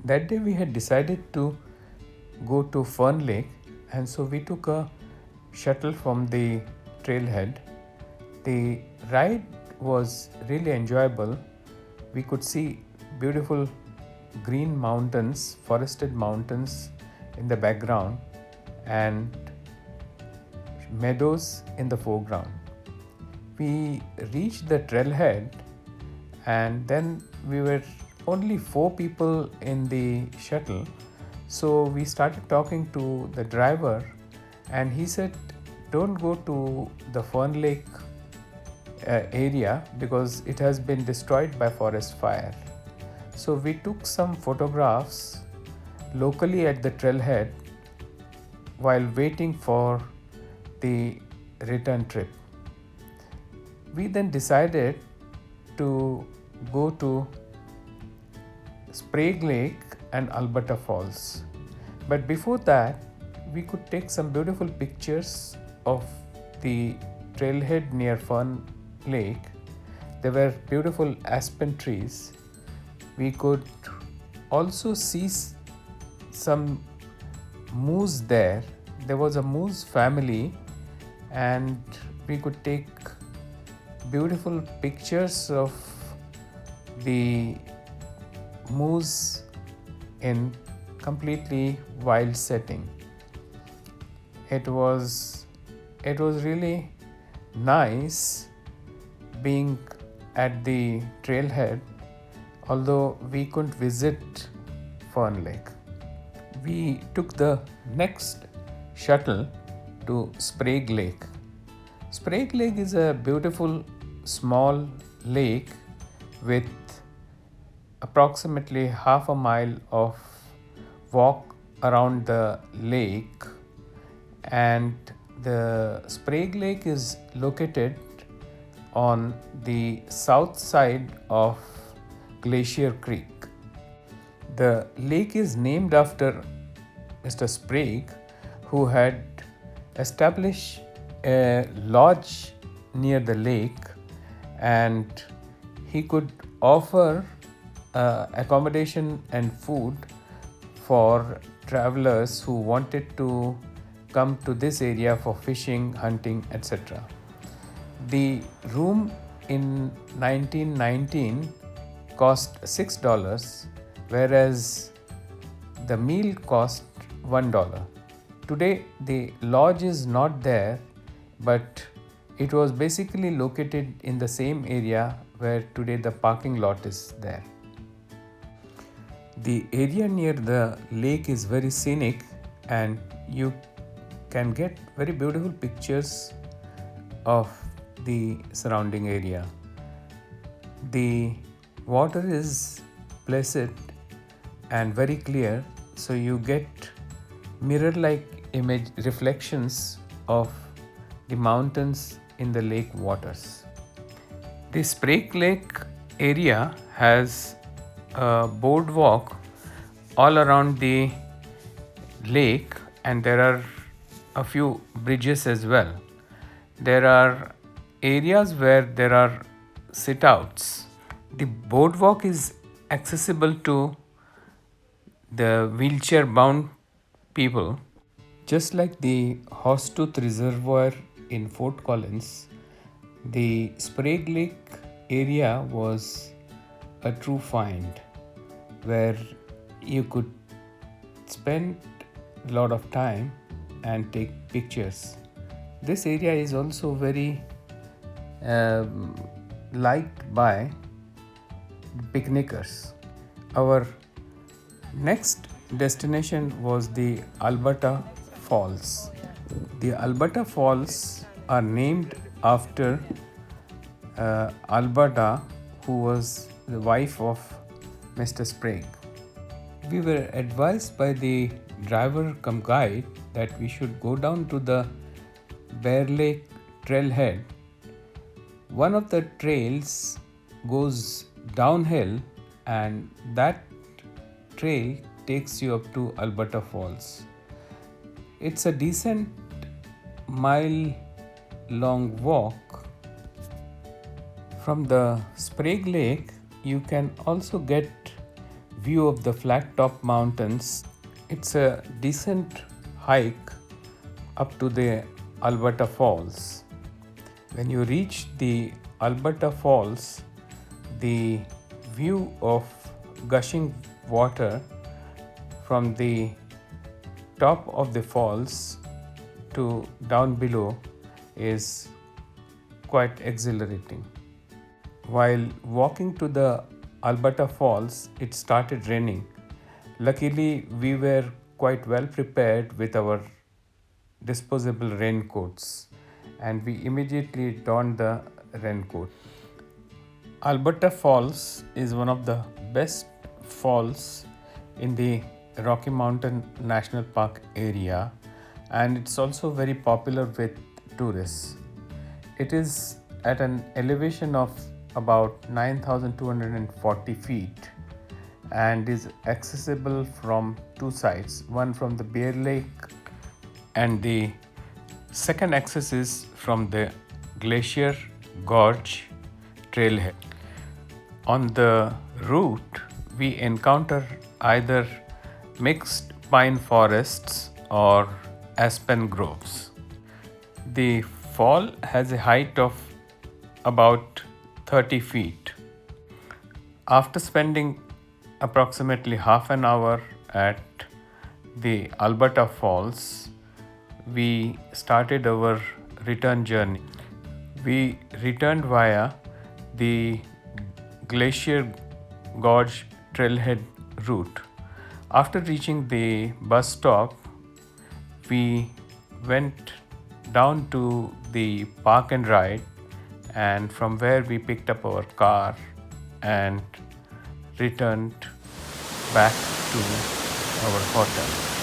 That day we had decided to go to Fern Lake, and so we took a shuttle from the trailhead. The ride was really enjoyable. We could see beautiful green mountains, forested mountains in the background, and meadows in the foreground. We reached the trailhead, and then we were only four people in the shuttle. So we started talking to the driver, and he said, "Don't go to the Fern Lake area because it has been destroyed by forest fire." So we took some photographs locally at the trailhead while waiting for the return trip. We then decided to go to Sprague Lake and Alberta Falls. But before that, we could take some beautiful pictures of the trailhead near Fern Lake. There were beautiful aspen trees. We could also see some moose there. There was a moose family, and we could take beautiful pictures of the moose in completely wild setting. It was really nice being at the trailhead, although we couldn't visit Fern Lake. We took the next shuttle to Sprague Lake. Sprague Lake is a beautiful small lake with approximately half a mile of walk around the lake, and the Sprague Lake is located on the south side of Glacier Creek. The lake is named after Mr. Sprague, who had established a lodge near the lake, and he could offer accommodation and food for travelers who wanted to come to this area for fishing, hunting, etc. The room in 1919 cost $6, whereas the meal cost $1. Today the lodge is not there, but it was basically located in the same area where today the parking lot is there. The area near the lake is very scenic, and you can get very beautiful pictures of the surrounding area. The water is placid and very clear, so you get mirror-like image reflections of the mountains in the lake waters. The Sprague Lake area has a boardwalk all around the lake, and there are a few bridges as well. There are areas where there are sit-outs. The boardwalk is accessible to the wheelchair-bound people. Just like the Horsetooth Reservoir in Fort Collins, the Sprague Lake area was a true find where you could spend a lot of time and take pictures. This area is also very liked by picnickers. Our next destination was the Alberta Falls. The Alberta Falls are named after Alberta, who was the wife of Mr. Sprague. We were advised by the driver cum guide that we should go down to the Bear Lake trailhead. One of the trails goes downhill, and that trail takes you up to Alberta Falls. It's a decent mile long walk. From the Sprague Lake, you can also get view of the flat top mountains. It's a decent hike up to the Alberta Falls. When you reach the Alberta Falls, the view of gushing water from the top of the falls to down below is quite exhilarating. While walking to the Alberta Falls, it started raining. Luckily, we were quite well prepared with our disposable raincoats and we immediately donned the raincoat. Alberta Falls is one of the best falls in the Rocky Mountain National Park area, and it's also very popular with tourists. It is at an elevation of about 9,240 feet and is accessible from two sides, one from the Bear Lake and the second access is from the Glacier Gorge trailhead. On the route, we encounter either mixed pine forests or aspen groves. The fall has a height of about 30 feet. After spending approximately half an hour at the Alberta Falls, we started our return journey. We returned via the Glacier Gorge trailhead route. After reaching the bus stop, we went down to the park and ride, and from where we picked up our car and returned back to our hotel.